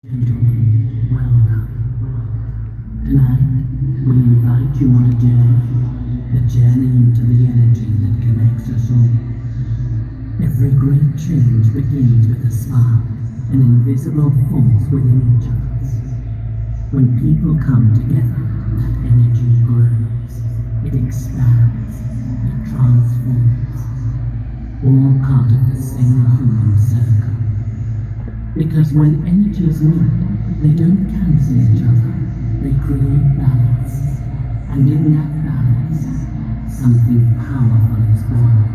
Gentlemen, welcome. Tonight, we invite you on a journey into the energy that connects us all. Every great change begins with a spark, an invisible force within each of us. When people come together, that energy grows, it expands, it transforms, all part of the same human circle. Because when energies meet, they don't cancel each other, they create balance. And in that balance, something powerful is born.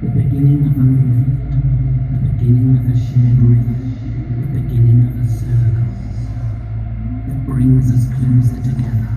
The beginning of a movement, the beginning of a shared rhythm, the beginning of a circle that brings us closer together.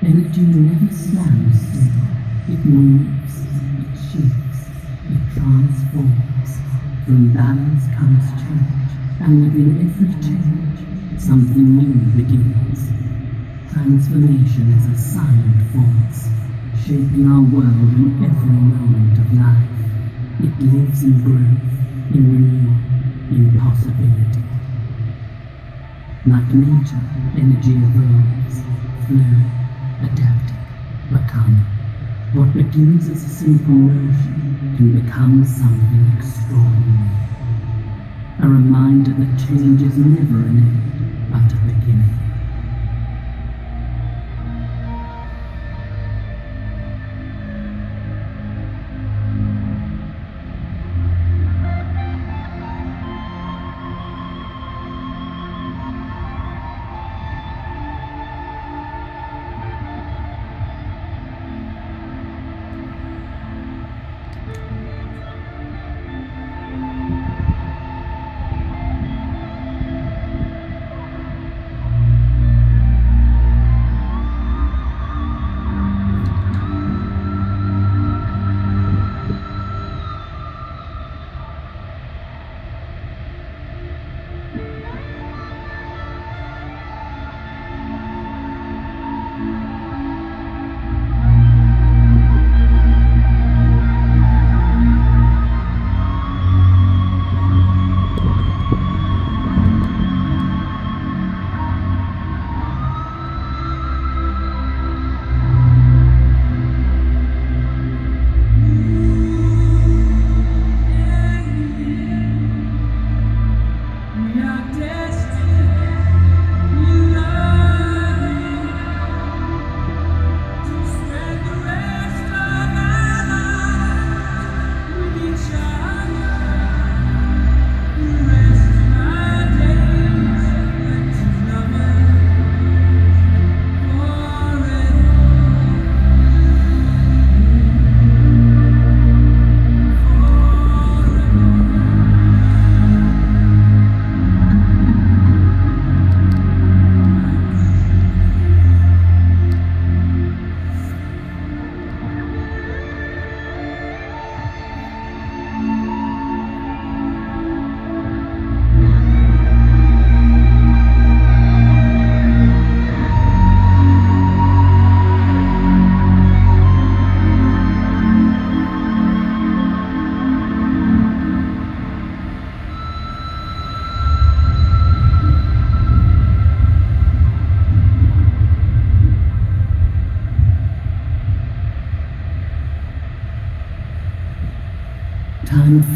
Energy never stands still. It moves, it shifts, it transforms. From balance comes change, and within every change, something new begins. Transformation is a silent force, shaping our world in every moment of life. It lives in growth, in renewal, in possibility. Like nature, energy evolves, flows, adapting, becoming. What begins as a simple motion can become something extraordinary. A reminder that change is never an end, but a beginning.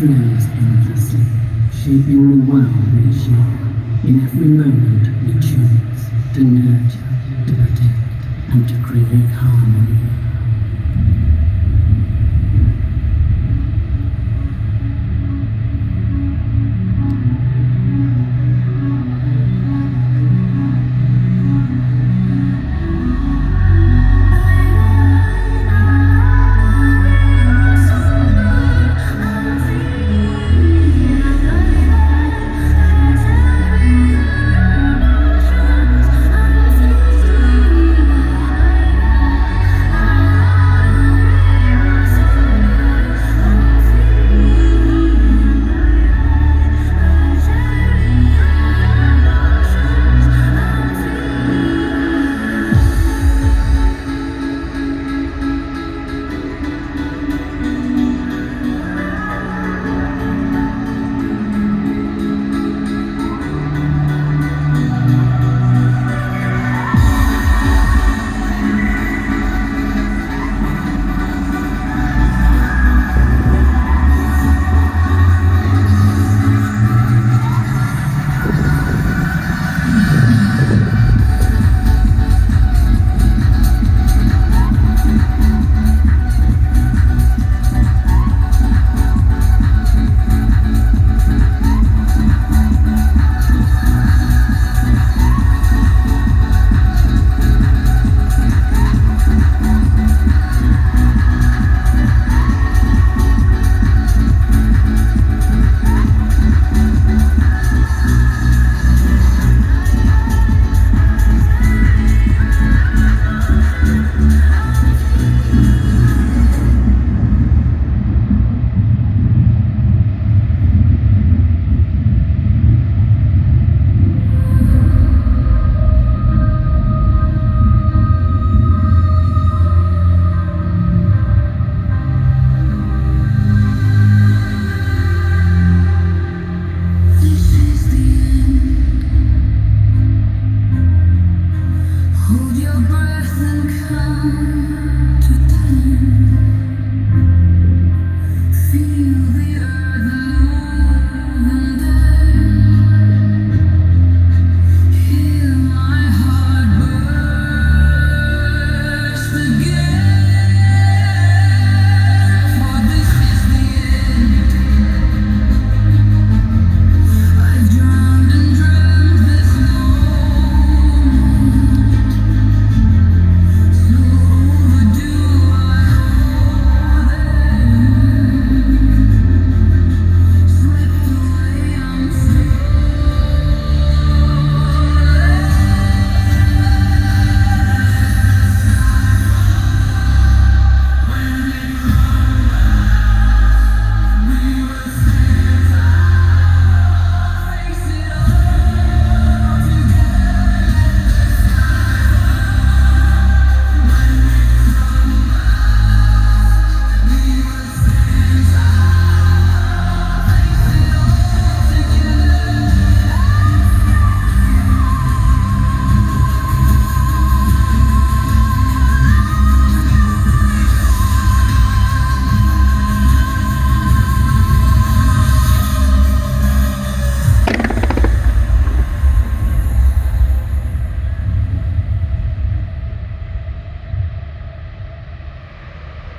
flows endlessly, shaping the world we share. In every moment we choose to nurture, to protect, and to create harmony.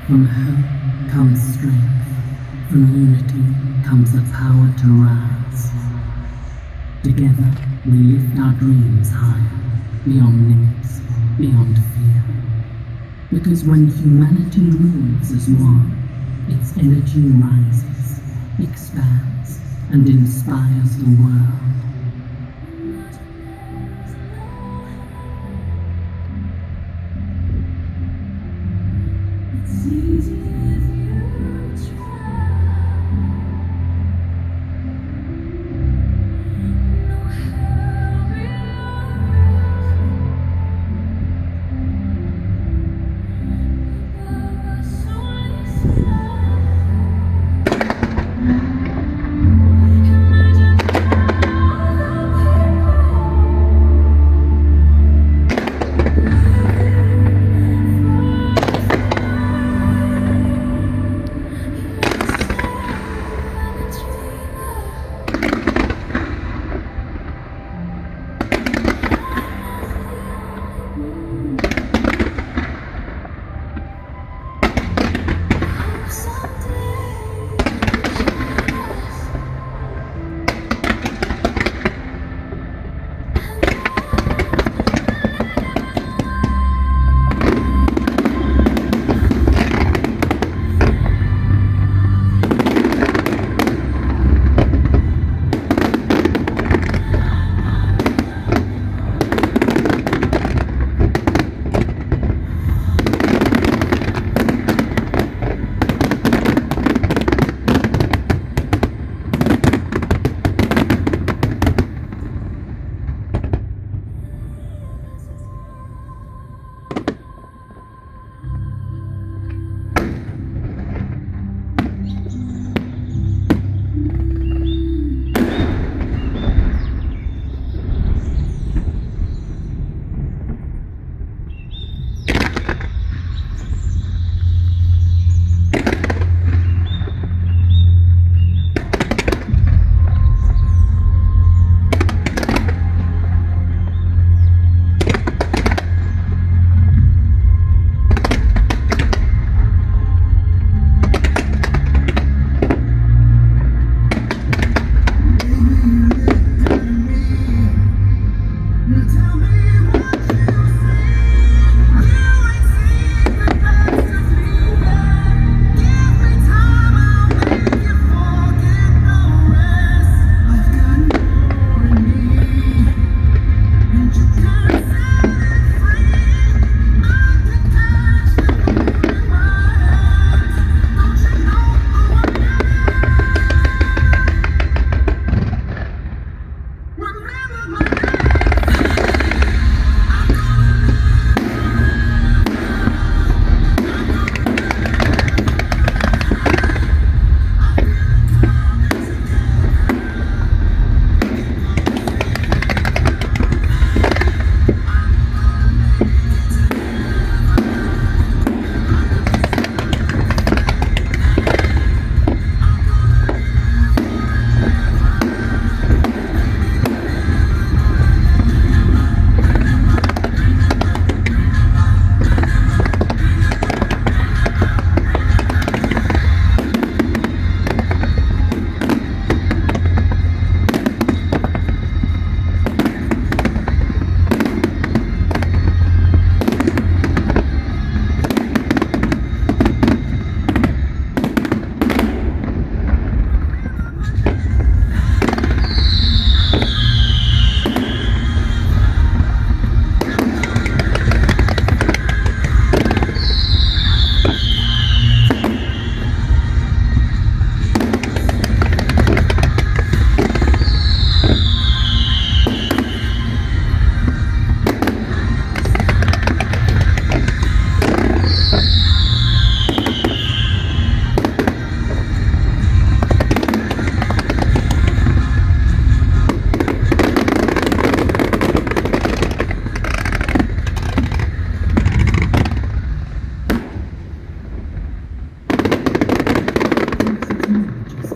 From hope comes strength, from unity comes the power to rise. Together we lift our dreams higher, beyond limits, beyond fear. Because when humanity moves as one, its energy rises, expands, and inspires the world.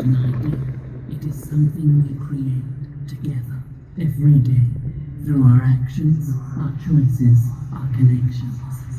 an idea. It is something we create together every day through our actions, our choices, our connections.